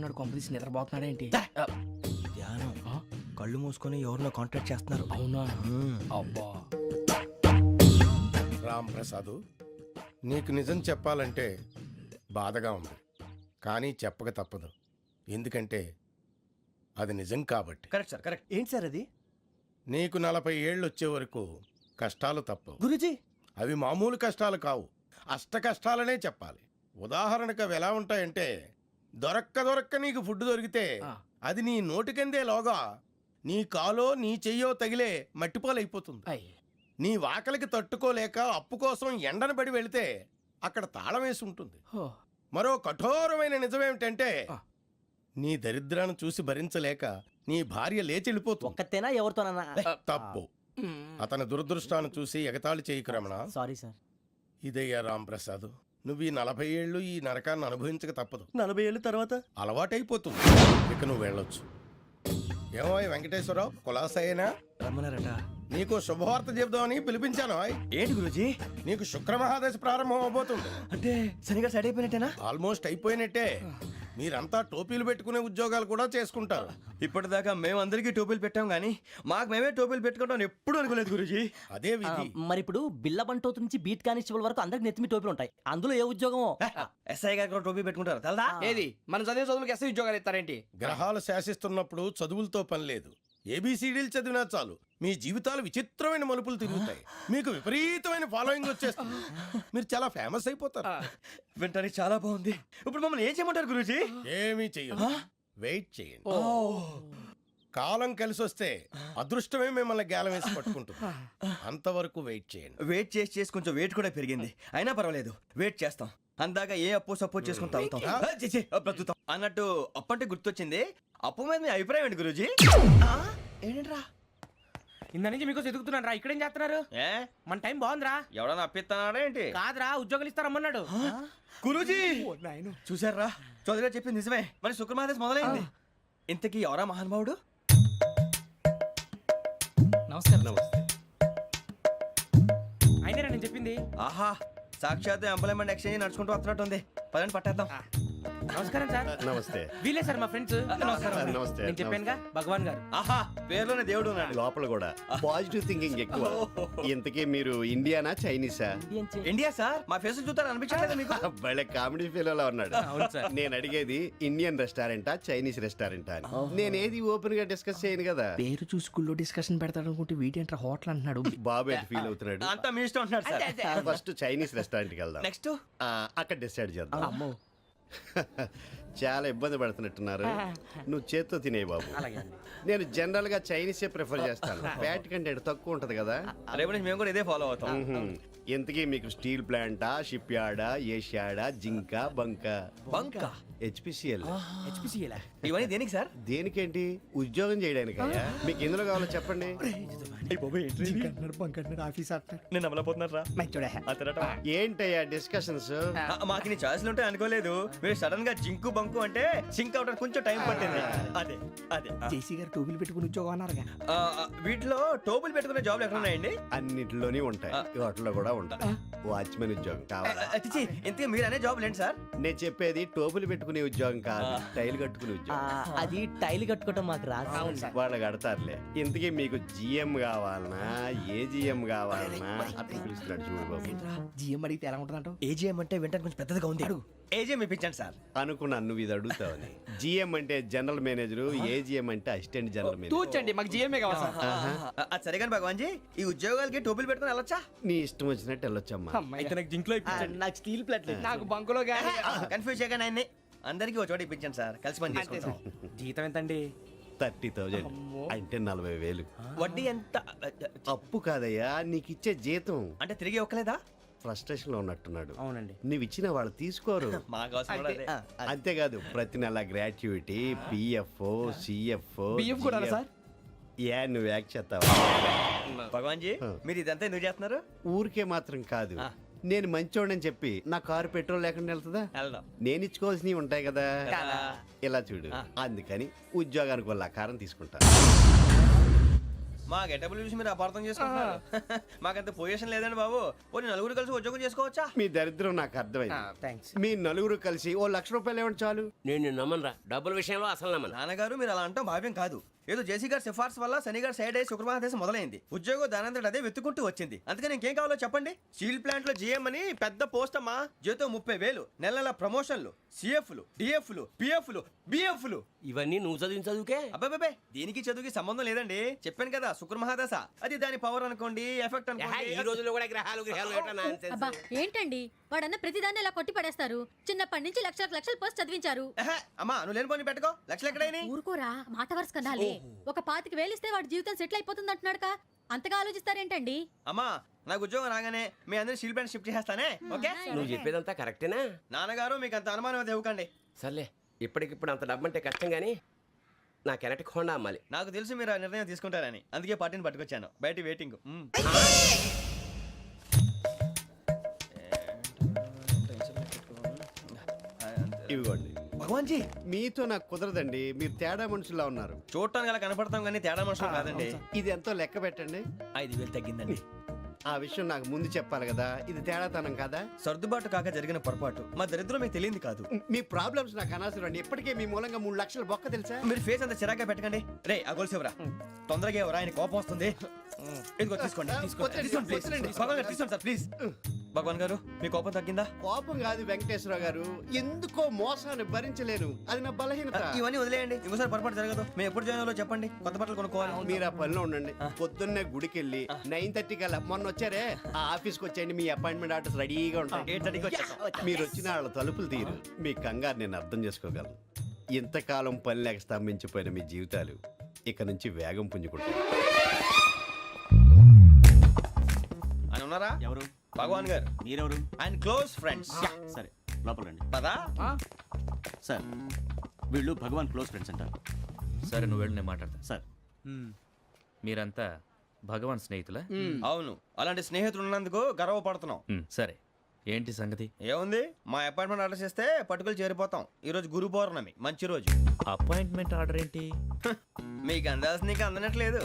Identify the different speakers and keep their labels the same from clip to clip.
Speaker 1: ఉన్నాడు, కొంపదీసి నిద్రపోతున్నాడేంటి?
Speaker 2: ధ్యానం కళ్ళు మూసుకొని ఎవరినో కాంటాక్ట్ చేస్తున్నారు.
Speaker 1: అవునా? అబ్బా.
Speaker 3: రామ్ ప్రసాద్, నీకు నిజం చెప్పాలంటే బాధగా ఉంది, కానీ చెప్పక తప్పదు. ఎందుకంటే అది నిజం కాబట్టి.
Speaker 2: Correct sir, correct. ఏంటి సార్ అది?
Speaker 3: నీకు 40 ఏళ్ళు వచ్చే వరకు కష్టాలు తప్పవు
Speaker 2: గురూజీ.
Speaker 3: అవి మామూలు కష్టాలు కావు, అష్ట కష్టాలనే చెప్పాలి. ఉదాహరణకు అవి ఎలా ఉంటాయంటే, దొరక్క నీకు ఫుడ్ దొరికితే అది నీ నోటికందే లోగా నీ కాలో నీ చెయ్యో తగిలే మట్టిపాలైపోతుంది. నీ వాకలికి తట్టుకోలేక అప్పు కోసం ఎండను పడి వెళితే అక్కడ తాళం వేసి ఉంటుంది. మరో కఠోరమైన నిజమేమిటంటే, నీ దరిద్రాన్ని చూసి భరించలేక నీ భార్య లేచి వెళ్ళిపోతుంది.
Speaker 2: ఒక్కతేనా ఎవరితోనన్నా?
Speaker 3: తప్పు. అతని దురదృష్టాన్ని చూసి ఎగతాళి చేయకు రమణ.
Speaker 2: Sorry sir.
Speaker 3: ఇదయ్యా రాంప్రసాద్, నువ్వు ఈ 40 ఏళ్ళు ఈ నరకాన్ని అనుభవించక తప్పదు.
Speaker 2: 40 ఏళ్ళ తర్వాత
Speaker 3: అలవాటైపోతుంది. ఇక నువ్వు వెళ్ళొచ్చు. ఏమో వెంకటేశ్వరరావు, కులాసైనా
Speaker 2: రమ్మన్నారట.
Speaker 3: నీకు శుభవార్త చెబుదామని పిలిపించాను.
Speaker 2: ఏంటి గురూజీ?
Speaker 3: నీకు శుక్రమహాదశ ప్రారంభం అవబోతుంది.
Speaker 2: అంటే సరిగా సెట్ అయిపోయినట్టేనా?
Speaker 3: ఆల్మోస్ట్ అయిపోయినట్టే. మీరంతా టోపీలు పెట్టుకునే ఉద్యోగాలు కూడా చేసుకుంటారు.
Speaker 2: ఇప్పటిదాకా మేమందరికీ టోపీలు పెట్టాం గానీ మాకు మేమే టోపీలు పెట్టుకుంటాం ఎప్పుడు అనుకోలేదు గురూజీ.
Speaker 3: అదే విధి.
Speaker 4: మరి ఇప్పుడు బిల్ల బంటోతు నుంచి బీట్ కానిస్టేబుల్ వరకు అందరికి నెత్తిమి టోపీలు ఉంటాయి. అందులో ఏ ఉద్యోగమో?
Speaker 2: ఎస్ఐ గారు కూడా టోపీ పెట్టుకుంటారు తెలదా?
Speaker 1: ఏది మన చదివే చదువులకు ఎస్ఐ ఉద్యోగాలు ఇస్తారేంటి?
Speaker 3: గ్రహాలు శాసిస్తున్నప్పుడు చదువులతో పని లేదు. ఏబిసిడీలు చదివినా చాలు మీ జీవితాలు విచిత్రమైన మలుపులు తిరుగుతాయి. మీకు విపరీతమైన ఫాలోయింగ్ వచ్చేస్తుంది. మీరు చాలా ఫేమస్ అయిపోతారు.
Speaker 2: వింటానికి చాలా బాగుంది. ఇప్పుడు మమ్మల్ని ఏం చేయమంటారు గురూజీ?
Speaker 3: ఏమీ చెయ్యదు, వెయిట్ చేయండి. కాలం కలిసి వస్తే అదృష్టమే మిమ్మల్ని గేలం వేసి పట్టుకుంటుంది. అంతవరకు వెయిట్ చేయండి.
Speaker 2: వెయిట్ చేసి కొంచెం వెయిట్ కూడా పెరిగింది. అయినా పర్వాలేదు, వెయిట్ చేస్తాం. అందాక ఏ అప్పు సపోర్ట్ చేసుకుని తాగుతాం. బ్రతుకుతాం అన్నట్టు అప్పు అంటే గుర్తొచ్చింది. అప్పు మీద మీ అభిప్రాయం ఏంటి గురూజీ? ఏంటరా
Speaker 1: ఇంత నుంచి మీకు ఎదుగుతున్నాను రా. ఇక్కడేం చేస్తున్నారు? మన టైం బాగుందిరా.
Speaker 2: ఎవడన్నా అప్పిస్తున్నాడా ఏంటి?
Speaker 1: కాదురా, ఉద్యోగాలు ఇస్తారమ్మన్నాడు
Speaker 2: గురూజీ. చూసారా, చౌదరిగా చెప్పింది నిజమే. మరి శుక్రమాదేశ్ మొదలైంది. ఇంతకీ ఎవరా మహానుభావుడు?
Speaker 1: నమస్కారం. అయినా నేను చెప్పింది.
Speaker 2: ఆహా, సాక్షాత్ ఎంప్లాయ్మెంట్ ఎక్స్చేంజ్ నడుచుకుంటూ వస్తున్నట్టు ఉంది. పదండి పట్టేద్దాం.
Speaker 1: నమస్కారం సార్.
Speaker 5: నమస్తే.
Speaker 1: వీలే సార్ మా ఫ్రెండ్స్.
Speaker 5: నమస్తే.
Speaker 1: నేను చెప్పానుగా, భగవాన్ గారు.
Speaker 2: ఆహా, పేరులోనే దేవుడు ఉన్నాడు.
Speaker 5: లోపల కూడా పాజిటివ్ థింకింగ్ ఎక్కువ. ఇంతకీ మీరు ఇండియానా చైనీసా?
Speaker 2: India sir. మా ఫేస్ చూస్తారు అనిపించలేదు మీకు?
Speaker 5: భలే కామెడీ ఫీల్ ఉన్నాడు.
Speaker 1: అవును సార్.
Speaker 5: నేను అడిగేది ఇండియన్ రెస్టారెంటా చైనీస్ రెస్టారెంటా అని. నేను ఏది ఓపెన్ గా డిస్కస్ చేయను కదా.
Speaker 1: పేరు చూసి స్కూల్లో డిస్కషన్ పెడతాడు అనుకుంటే వీటేంట్రా హోటల్ అంటున్నాడు.
Speaker 5: బాబు ఎట్ ఫీల్ అవుతున్నాడు.
Speaker 2: అంతా మీ ఇష్టం ఉంటున్నాడు సార్.
Speaker 5: ఫస్ట్ చైనీస్ రెస్టారెంట్ కి వెళ్దాం.
Speaker 2: నెక్స్ట్
Speaker 5: అక్కడ డిసైడ్ చేద్దాం. చాలా ఇబ్బంది పడుతున్నట్టున్నారు. నువ్వు చేత్తో తినే బాబు. నేను జనరల్ గా చైనీసే ప్రిఫర్ చేస్తాను. ఫ్యాట్ కంటెంట్ తక్కువ ఉంటది కదా.
Speaker 2: రేపు నుంచి మేము కూడా ఇదే ఫాలో అవుతాం.
Speaker 5: ఎంతకీ మీకు స్టీల్ ప్లాంటా, షిప్ యార్డా, ఏషియాడా, జింక, బంకా? హెచ్పిసిఎల్.
Speaker 2: ఇవన్నీ దేనికి సార్?
Speaker 5: దేనికేంటి? ఉద్యోగం చేయడానికి. మీకు ఎందులో కావాలో చెప్పండి.
Speaker 2: నేను అమలపోతున్నారా?
Speaker 5: ఏంటయ్యా డిస్కషన్స్?
Speaker 2: మాకు నీ ఛాయిస్లు ఉంటాయి అనుకోలేదు. మీరు సడన్ గా జింకు బంకు అంటే సింక్ అవడానికి కొంచెం టైం పట్టింది. అదే అదే
Speaker 1: జేసీ గారు టోపీలు పెట్టుకుని ఉద్యోగం అన్నారుగా.
Speaker 2: వీటిలో టోపులు పెట్టుకునే జాబ్లు ఎక్కడ ఉన్నాయండి?
Speaker 5: అన్నిటిలోనే ఉంటాయి, వాటిలో కూడా ఉంటాయి. వాచ్మెన్ ఉద్యోగం కావాలా?
Speaker 2: ఇంతకీ మీరు అనే జాబ్ ఏంటి సార్?
Speaker 5: నేను చెప్పేది టోపులు పెట్టుకునే ఉద్యోగం కాదు, టైల్ కట్టుకునే ఉద్యోగం.
Speaker 4: అది టైల్ కట్టుకోవటం మాకు రాదు.
Speaker 5: వాళ్ళు కడతారులే. ఇంతకీ మీకు జిఎం కావాలనా, ఏ జిఎం కావాలనా? అట్లా పిలుస్తున్నాడు చూడు బాబు.
Speaker 1: జిఎం అడిగితే ఎలా ఉంటుందంట?
Speaker 2: ఏజీఎం అంటే వెంటనే కొంచెం పెద్దదిగా ఉంది. ఏజీఎం ఇప్పించండి సార్.
Speaker 5: అనుకున్నాను నువ్వు ఇది అడుగుతావని. జిఎం అంటే జనరల్ మేనేజర్, ఏజిఎం అంటే అసిస్టెంట్ జనరల్ మేనేజర్.
Speaker 1: తూచండి, మాకు జిఎంఏ కావాలి సార్.
Speaker 2: అది సరే కానీ భగవాన్ జీ, ఈ ఉద్యోగాలకి టోపులు పెట్టుకుని వెళ్ళొచ్చా?
Speaker 5: నీ ఇష్టం వచ్చినట్టు వెళ్ళొచ్చమ్మా.
Speaker 1: అయితే నాకు జింక్ లో
Speaker 4: నాకు స్టీల్ ప్లేట్,
Speaker 1: నాకు బంకులో గానీ.
Speaker 2: కన్ఫ్యూజ్ చేయగానే ఆయన్ని అందరికీ ఒక చోట ఇప్పించండి సార్. కలిసి పని చేసుకుంటాం.
Speaker 1: జీతం ఎంతండి?
Speaker 5: 30,000 అంటే 40,000.
Speaker 2: వడ్డీ ఎంత?
Speaker 5: అప్పు కాదయ్యా, నీకు ఇచ్చే జీతం.
Speaker 2: అంటే తిరిగి ఒక్కలేదా?
Speaker 5: ఫ్రస్ట్రేషన్ లో ఉన్నట్టున్నాడు.
Speaker 1: అవునండి.
Speaker 5: నువ్వు ఇచ్చిన వాళ్ళు తీసుకోరు.
Speaker 2: మాకు అవసరం కూడా అదే.
Speaker 5: అంతేకాదు ప్రతి నెల గ్రాట్యుటీ, పిఎఫ్, సిఎఫ్.
Speaker 1: బియ్యం కూడా సార్?
Speaker 5: ఏ నువ్వు యాక్ట్ చేస్తావా?
Speaker 2: భగవాన్ జీ, మీరు ఇదంతా ఎందుకు చేస్తున్నారు?
Speaker 5: ఊరికే మాత్రం కాదు, నేను మంచోడని చెప్పి నా కారు పెట్రోల్ లేకుండా వెళ్తుందా?
Speaker 2: వెళ్దాం.
Speaker 5: నేను ఇచ్చుకోవాల్సినవి ఉంటాయి కదా. ఇలా చూడు, అందుకని ఉద్యోగానికి వాళ్ళ ఆకారం తీసుకుంటా.
Speaker 2: మా గెటబుల్ చూసి మీరు అపార్థం చేసుకుంటున్నారు. మాకంత పొజిషన్ లేదండి బాబు. పోనీ నలుగురు కలిసి ఉద్యోగం చేసుకోవచ్చా?
Speaker 5: మీ దరిద్రం నాకు అర్థమైంది.
Speaker 1: థ్యాంక్స్.
Speaker 5: మీ నలుగురు కలిసి ఓ ₹1,00,000 ఇవ్వండి చాలు.
Speaker 6: నేను నమ్మనరా, డబ్బుల విషయంలో అసలు నమ్మను.
Speaker 2: నాన్నగారు మీరు అలా అంటాం భావ్యం కాదు. ఏదో జేసీ గారి సిఫార్సు వల్ల శని గారు సైడ్ అయ్యి శుక్రవారం మొదలైంది. ఉద్యోగం దానంతటి అదే వెతుకుంటూ వచ్చింది. అందుకని ఇంకేం కావాలో చెప్పండి. స్టీల్ ప్లాంట్ లో జీఎం అని పెద్ద పోస్ట్ అమ్మా. జీతం 30,000, నెల నెల ప్రమోషన్లు, సిఎఫ్లు, డిఎఫ్లు, పిఎఫ్లు, బిఎఫ్లు.
Speaker 6: ఇవన్నీ నువ్వు చదివిన చదువుకే.
Speaker 2: అబ్బాబే దీనికి చదువుకి సంబంధం లేదండి. చెప్పాను కదా శుక్ర మహాదశ. అది దాని పవర్ అనుకోండి, ఎఫెక్ట్ అనుకోండి.
Speaker 6: ఈ రోజుల్లో కూడా గ్రహాలు ఏటా nonsense.
Speaker 7: అబ్బా ఏంటండి వాడన్న ప్రతిదాన్ని ఇలా కొట్టి పడేస్తారు. చిన్నప్పటి నుంచి లక్షల పోస్ట్ చదివించారు.
Speaker 2: అమ్మా నువ్వు లేని పోనీ పెట్టుకో. లక్షలు ఎక్కడైనా
Speaker 7: ఊరుకోరా, మాట వరుస కదాలే. ఒక 25,000 ఇస్తే వాడి జీవితం సెటిల్ అయిపోతుంది అంటున్నాడుగా. అంతగా ఆలోచిస్తారేంటండి?
Speaker 2: అమ్మా నాకు ఉద్యోగం రాగానే మీ అందరి స్టీల్ ప్లాంట్ షిఫ్ట్ చేస్తానే. ఓకే
Speaker 6: నువ్వు చెప్పేదంతా కరెక్టేనా?
Speaker 2: నాన్నగారు మీకు అంత అనుమానం అయితే ఇవ్వకండి.
Speaker 6: సర్లే, ఇప్పటికిప్పుడు అంత డబ్బు అంటే కష్టం కానీ నా కెనటిక్ హోండా అమ్మాలి.
Speaker 2: నాకు తెలుసు మీరు ఆ నిర్ణయం తీసుకుంటారని, అందుకే పార్టీని పట్టుకొచ్చాను. బయట వెయిటింగ్.
Speaker 5: ఇవ్వండి.
Speaker 2: భగవాన్ జీ
Speaker 5: మీతో నాకు కుదరదండి. మీరు తేడా మనుషులా ఉన్నారు.
Speaker 2: చూడటానికి అలా కనపడతాం కానీ తేడా మనుషులు కాదండి.
Speaker 5: ఇది ఎంతో లెక్క పెట్టండి.
Speaker 2: 5,000 తగ్గిందండి.
Speaker 5: ఆ విషయం నాకు ముందు చెప్పాలి కదా. ఇది తేడాతనం కదా.
Speaker 2: సర్దుబాటు కాక జరిగిన పొరపాటు. మా దరిద్రం మీకు తెలియదు కాదు.
Speaker 5: మీ ప్రాబ్లమ్స్ నాకు అనవసరం అండి. ఇప్పటికే మీ మూలంగా 3 లక్షల బొక్క తెలుసా.
Speaker 2: మీరు ఫేస్ అంత చిరాగ్గా పెట్టకండి. రే ఆ గొలుసేవరా తొందరగా ఎవరా, ఆయన కోపం వస్తుంది. ఇదిగో తీసుకోండి. తీసుకోండి please. భగవాన్ గారు తీసుకోండి సార్ ప్లీజ్. భగవాన్ గారు మీ కోపం తగ్గిందా?
Speaker 5: కోపం కాదు వెంకటేశ్వరరావు గారు, ఎందుకో మోసాన్ని భరించలేను. అది నా బలహీనత.
Speaker 2: ఇవన్నీ వదిలేయండి. ఇంకోసారి పొరపాటు జరగదు. మేము ఎప్పుడు జాయిన్ అవ్వాలో చెప్పండి. కొత్త బట్టలు కొనుక్కోవాలి.
Speaker 5: మీరు ఆ పనిలో ఉండండి. పొద్దున్నే గుడికి వెళ్ళి 9:30 కల్లా మొన్న వచ్చారే ఆ ఆఫీస్కి వచ్చేయండి. మీ అపాయింట్మెంట్ ఆర్డర్స్ రెడీగా ఉంటాయి.
Speaker 2: 8:30కి వచ్చేస్తాం.
Speaker 5: మీరు వచ్చిన వాళ్ళ తలుపులు తీరు. మీ కంగారు నేను అర్థం చేసుకోగలను. ఇంతకాలం పని లేక స్తంభించిపోయిన మీ జీవితాలు ఇక నుంచి వేగం పుంజుకుంటాయి.
Speaker 2: ఆయన ఉన్నారా?
Speaker 8: ఎవరు?
Speaker 2: భగవాన్ గారు.
Speaker 8: మీరెవరు?
Speaker 2: ఆయన క్లోజ్ ఫ్రెండ్స్.
Speaker 8: సరే లోపల రండి.
Speaker 2: పదా
Speaker 8: సార్ వీళ్ళు భగవాన్ క్లోజ్ ఫ్రెండ్స్ అంటారు.
Speaker 9: సరే నువ్వు వెళ్ళి నేను మాట్లాడతా.
Speaker 8: సార్
Speaker 9: మీరంతా భగవాన్ స్నేహితులా?
Speaker 2: అవును, అలాంటి స్నేహితులు ఉన్నందుకు గర్వపడుతున్నాం.
Speaker 9: సరే ఏంటి సంగతి?
Speaker 2: ఏముంది, మా అపాయింట్మెంట్ ఆర్డర్ చేస్తే పట్టుకులు చేరిపోతాం. ఈ రోజు గురు పౌర్ణమి, మంచి రోజు.
Speaker 9: అపాయింట్మెంట్ ఆర్డర్ ఏంటి?
Speaker 2: మీకు అందాల్సిన నీకు అందనట్లేదు.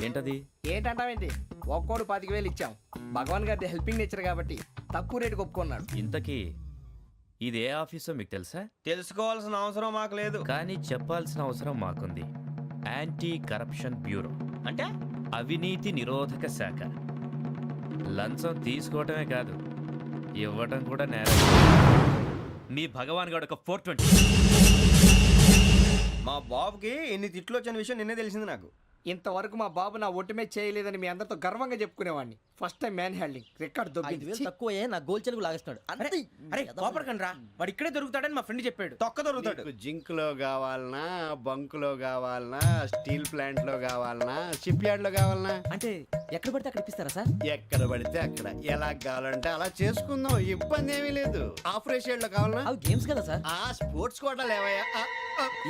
Speaker 9: ఏంటది?
Speaker 1: ఏంటంటావేంటి? ఒక్కోడు 25,000 ఇచ్చాం. భగవాన్ గారి హెల్పింగ్ నేచర్ కాబట్టి తక్కువ రేటుకి ఒప్పుకున్నాడు.
Speaker 9: ఇంతకీ ఇది ఏ ఆఫీసో మీకు తెలుసా?
Speaker 2: తెలుసుకోవాల్సిన అవసరం మాకు లేదు.
Speaker 9: కానీ చెప్పాల్సిన అవసరం మాకుంది. యాంటీ కరప్షన్ బ్యూరో
Speaker 2: అంటే
Speaker 9: అవినీతి నిరోధక శాఖ. లంచం తీసుకోవటమే కాదు, ఇవ్వటం కూడా నేరం. మీ భగవాన్ గారు ఒక 420.
Speaker 2: మా బాబుకి ఎన్ని తిట్లు వచ్చిన విషయం నిన్నే తెలిసింది నాకు.
Speaker 1: ఇంతవరకు మా బాబు నా ఒట్టుమే చేయలేదని మీ అందరితో గర్వంగా చెప్పుకునేవాడిని. First time man handing record
Speaker 4: 5,000 తక్కువే నా గోల్ చెలుగు లాగేస్తున్నాడు.
Speaker 1: అరే కోపడకండి రా, వాడు ఇక్కడే దొరుకుతాడని మా ఫ్రెండ్ చెప్పాడు.
Speaker 2: తొక్క దొరుకుతాడు.
Speaker 5: మీకు జింక్ లో కావాలనా, బంక్ లో కావాలనా, స్టీల్ ప్లాంట్ లో కావాలనా, షిప్ యార్డ్ లో కావాలనా?
Speaker 4: అంటే ఎక్కడ పడితే అక్కడ ఇప్పిస్తారా సార్?
Speaker 5: ఎక్కడ పడితే అక్కడ, ఎలా కావాలంటే అలా చేసుకుందాం. ఇబ్బంది ఏమీ లేదు. ఆపరేషన్ లో కావాలనా?
Speaker 4: అవి గేమ్స్ కదా సార్.
Speaker 5: ఆ స్పోర్ట్స్ కోటా లేవయ్యా.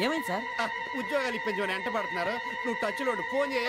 Speaker 4: ఏమైంది సార్?
Speaker 5: ఉద్యోగాలు ఇప్పించమని ఎంట పడుతున్నారు. నువ్వు టచ్ లో ఫోన్ చేయ.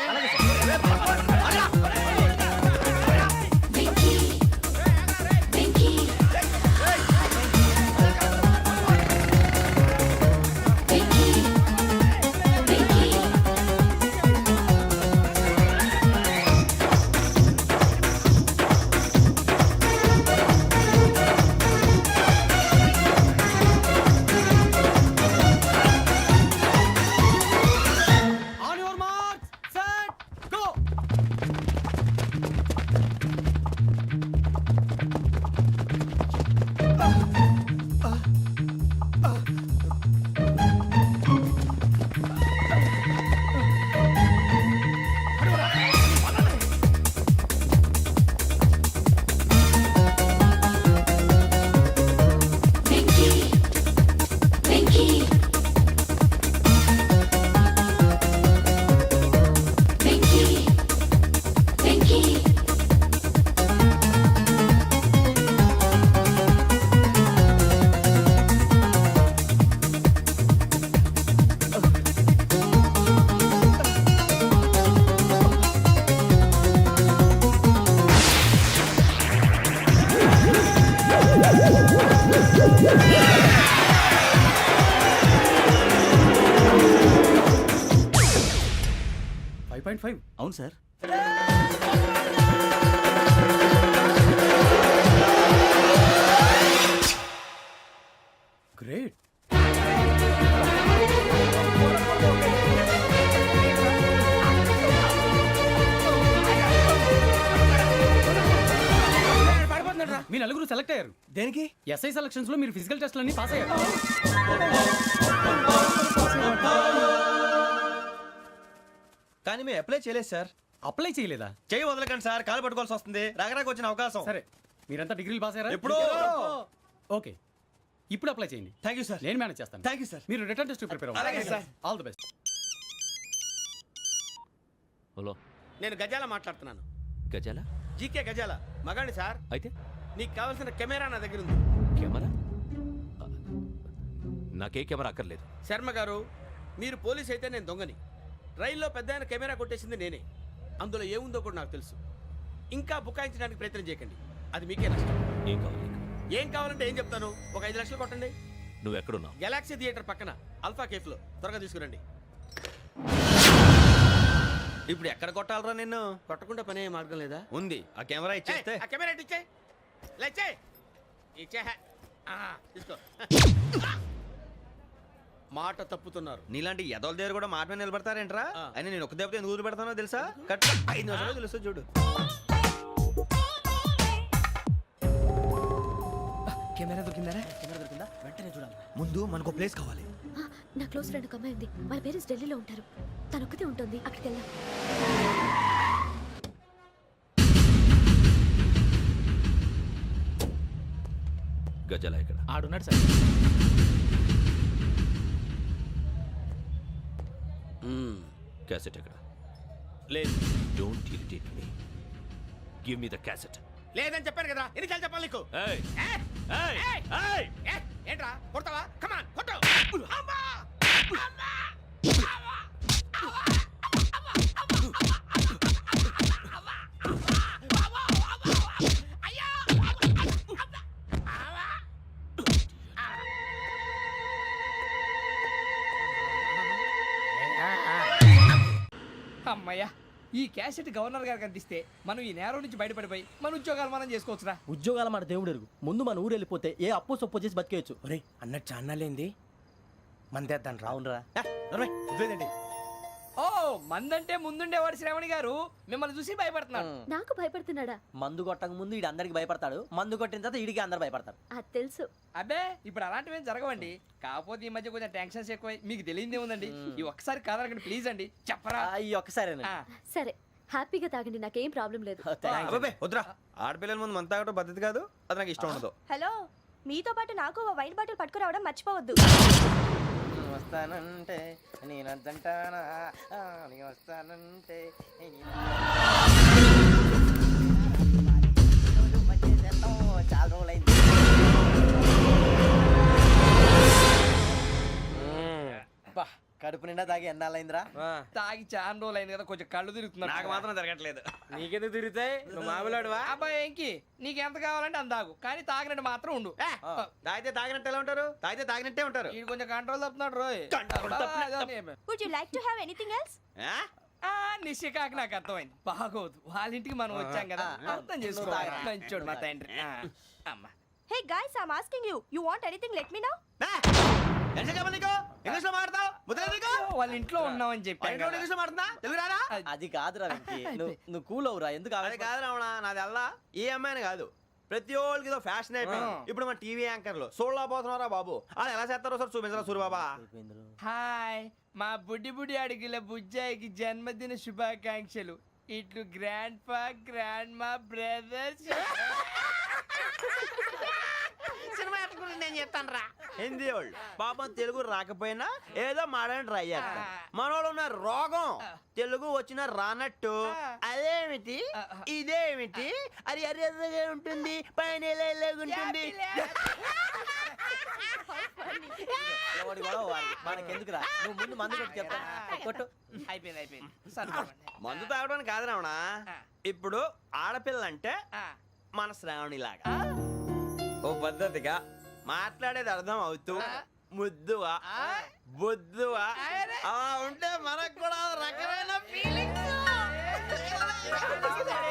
Speaker 8: అవును అవును సార్.
Speaker 2: గ్రేట్.
Speaker 10: మీ నలుగురు సెలెక్ట్ అయ్యారు.
Speaker 2: దేనికి?
Speaker 10: ఎస్ఐ సెలక్షన్స్ లో మీరు ఫిజికల్ టెస్ట్ అన్ని పాస్ అయ్యారు.
Speaker 2: కానీ మేము అప్లై చేయలేదు సార్.
Speaker 10: అప్లై చేయలేదా?
Speaker 2: చేయి వదలకండి సార్, కాలు పట్టుకోవాల్సి వస్తుంది. రాగరాకు వచ్చిన అవకాశం.
Speaker 10: సరే, మీరంతా డిగ్రీలు పాస్ అయ్యారా?
Speaker 2: ఎప్పుడో.
Speaker 10: ఓకే, ఇప్పుడు అప్లై చేయండి.
Speaker 2: Thank you sir.
Speaker 10: నేను మేనేజ్ చేస్తాను.
Speaker 2: Thank you sir.
Speaker 10: మీరు రిటర్న్ టెస్ట్ ప్రిపేర్
Speaker 2: అలాగే
Speaker 10: అవ్వండి.
Speaker 2: Sir.
Speaker 10: All the best.
Speaker 9: Hello,
Speaker 6: నేను గజాల మాట్లాడుతున్నాను.
Speaker 9: గజాల?
Speaker 6: జీకే గజాల మగాండి సార్.
Speaker 9: అయితే
Speaker 6: నీకు కావాల్సిన కెమెరా నా దగ్గర ఉంది.
Speaker 9: కెమెరా? నాకే కెమెరా అక్కర్లేదు.
Speaker 6: శర్మ గారు, మీరు పోలీస్ అయితే నేను దొంగని. రైల్లో పెద్ద ఆయన కెమెరా కొట్టేసింది నేనే. అందులో ఏముందో కూడా నాకు తెలుసు. ఇంకా బుకాయించడానికి ప్రయత్నం చేయకండి, అది మీకే నష్టం.
Speaker 9: ఏం కావాలి నీకు?
Speaker 6: ఏం కావాలంటే ఏం చెప్తాను. ఒక 5 లక్షలు కొట్టండి.
Speaker 9: నువ్వు ఎక్కడున్నావు?
Speaker 6: గెలాక్సీ థియేటర్ పక్కన అల్ఫా కేఫ్లో. త్వరగా తీసుకురండి.
Speaker 2: ఇప్పుడు ఎక్కడ కొట్టాలరా నిన్ను?
Speaker 6: కొట్టకుండా పనే మార్గం లేదా?
Speaker 2: ఉంది. ఆ కెమెరా ఇచ్చేస్తే.
Speaker 6: ఆ కెమెరా ఇచ్చే లేచే ఇచ్చే. తీసుకో. మాట తప్పుతున్నారు.
Speaker 2: నీలాంటి ఎదల దగ్గర కూడా మాట మీద నిలబడతారేంట్రా?
Speaker 6: ఆ.
Speaker 2: అయినా నేను ఒక దెబ్బతో ఎందుకు పెడతానో తెలుసా? కట్ 5 నిమిషాలు తెలుసు చూడు.
Speaker 1: కెమెరా దొరికిందా?
Speaker 4: వెంటనే చూడాలి.
Speaker 2: ముందు మనకు ప్లేస్ కావాలి.
Speaker 7: నా క్లోజ్ ఫ్రెండ్ ఒక అమ్మాయి ఉంది. వాళ్ళ పేరెంట్స్ ఢిల్లీలో ఉంటారు. తను ఒక్కతే ఉంటుంది. అక్కడికి వెళ్దాం.
Speaker 9: గజాల ఇక్కడ
Speaker 10: ఆడున్నాడు సార్.
Speaker 9: క్యాసెట్ ఎక్కడ?
Speaker 6: లేదు.
Speaker 9: Don't irritate me. Give me the cassette.
Speaker 6: లేదని చెప్పాను కదా, ఎన్నిసార్లు చెప్పాలి నీకు?
Speaker 9: ఏయ్
Speaker 6: ఏయ్!
Speaker 9: ఏయ్
Speaker 6: ఏయ్! ఏయ్! ఏంట్రా కొడతావా? కమాన్ కొట్టు. అమ్మా! అమ్మా!
Speaker 1: అమ్మయ్యా, ఈ క్యాసెట్ గవర్నర్ గారికి అందిస్తే మనం ఈ నేరం నుంచి బయటపడిపోయి మన ఉద్యోగాలు మనం చేసుకోవచ్చురా.
Speaker 4: ఉద్యోగాల మాట దేవుడు ఎరుగు. ముందు మన ఊరు వెళ్ళిపోతే ఏ అప్పు సొప్పు చేసి బతికేయచ్చు.
Speaker 1: ఒరే అన్నట్టు చాన్నాలేంది మందేద్దాం రా.
Speaker 4: అవునరా?
Speaker 1: ఓ మందంటే ముందుండేవాడు శ్రావణి గారు మిమ్మల్ని చూసి భయపడుతున్నాడు.
Speaker 7: నాకు భయపడుతున్నాడా?
Speaker 4: మందు కొట్టక ముందు ఈడు అందరికి భయపడతాడు. మందు కొట్టిన తర్వాత ఈడికి అందరు భయపడతారు.
Speaker 7: అది తెలుసు.
Speaker 1: అబ్బే ఇప్పుడు అలాంటివి ఏం జరగవండి. కాకపోతే ఈ మధ్య కొంచెం టెన్షన్స్ ఎక్కువై మీకు తెలియదే ఉందండి. ఈ ఒక్కసారి కాదనకండి ప్లీజ్ అండి, చెప్పరా.
Speaker 4: ఈ ఒక్కసారి
Speaker 1: ఆ,
Speaker 7: సరే, హ్యాపీగా తాగండి. నాకేం ప్రాబ్లం లేదు.
Speaker 2: అబ్బాబే వద్దురా. ఆడపిల్లల ముందు మన తాగడం పద్ధతి కాదు. అది నాకు ఇష్టం ఉండదు.
Speaker 7: హలో, మీతో పాటు నాకు ఓ వైన్ బాటిల్ పట్టుకురావడం మర్చిపోవద్దు.
Speaker 4: వస్తానంటే నేనంటానా, వస్తానంటే చాలా రోజులైంది.
Speaker 1: బా,
Speaker 4: కడుపు నిండా తాగి ఎన్నాళ్ళైందిరా?
Speaker 1: తాగి చాలా రోజులు అయింది కదా, కొంచెం కళ్ళు తిరుగుతున్నారు.
Speaker 2: నాకు మాత్రం జరగట్లేదు.
Speaker 6: నీకెందుకు తిరుగుతాయి? నువ్వు మామిలాడువా?
Speaker 1: అబ్బాయి ఏంకి నీకు ఎంత కావాలంటే అంత తాగు, కానీ తాగినట్టు మాత్రం ఉండు.
Speaker 2: తాగితే తాగినట్టు ఎలా ఉంటారు? తాగితే తాగినట్టే ఉంటారు.
Speaker 1: వీడు కొంచెం కంట్రోల్ తప్పుతున్నాడు రోయ్.
Speaker 7: Would you like to have anything else?
Speaker 1: నిశ్చికాకి నాకు అర్థమైంది. బాగోదు, వాళ్ళ ఇంటికి మనం వచ్చాం కదా, అర్థం చేసుకోవాలి. మంచోడు మా తండ్రి. అమ్మా
Speaker 7: hey guys, I am asking you, you want anything let me know.
Speaker 2: English లో మాట్లాడతావు?
Speaker 1: వాళ్ళ ఇంట్లో ఉన్నామని చెప్పాను కదా.
Speaker 2: ఇంగ్లీష్ లో మాట్లాడుతున్నా? తెలుగు రాదా?
Speaker 4: అది కాదురా వెంకీ. నువ్వు కూల్ అవురా. ఎందుకు
Speaker 2: అది కాదు రావణ, నాది అల్లా ఏ అమ్మాయిని కాదు. ప్రతి ఒళ్ళకి ఇదో ఫ్యాషన్ అయిపోయింది. ఇప్పుడు మన టీవీ యాంకర్లు సోళ్ళ పోతున్నారా బాబు. అది ఎలా చేస్తారో సార్ చూపించరా సూరిబాబా.
Speaker 1: హాయ్, మా బుడ్డి అడిగిల బుజ్జాయికి జన్మదిన శుభాకాంక్షలు. ఇట్లు గ్రాండ్ ఫా గ్రాండ్ మా బ్రదర్స్.
Speaker 2: సినిమా గురించి నేను చెప్తాను రా. హిందీ వాళ్ళు పాపం తెలుగు రాకపోయినా ఏదో మాడని ట్రై చేస్తారు. మనోళ్ళు ఉన్న రోగం తెలుగు వచ్చిన రానట్టు అదేమిటి ఇదేమిటి అది అర్యగా ఉంటుంది, పైన ఉంటుంది.
Speaker 4: మనకెందుకురా, నువ్వు ముందు మందు కొట్టి చెప్తాను. కొట్టు.
Speaker 1: అయిపోయింది.
Speaker 2: మందు తాగడానికి కాదు రావణ. ఇప్పుడు ఆడపిల్లంటే మన శ్రావణి లాగా ఓ పద్ధతిగా మాట్లాడేది అర్థం అవుతూ ముద్దువా బొద్దువా అలా ఉంటే మనకు కూడా రకమైన ఫీలింగ్స్.
Speaker 1: రా.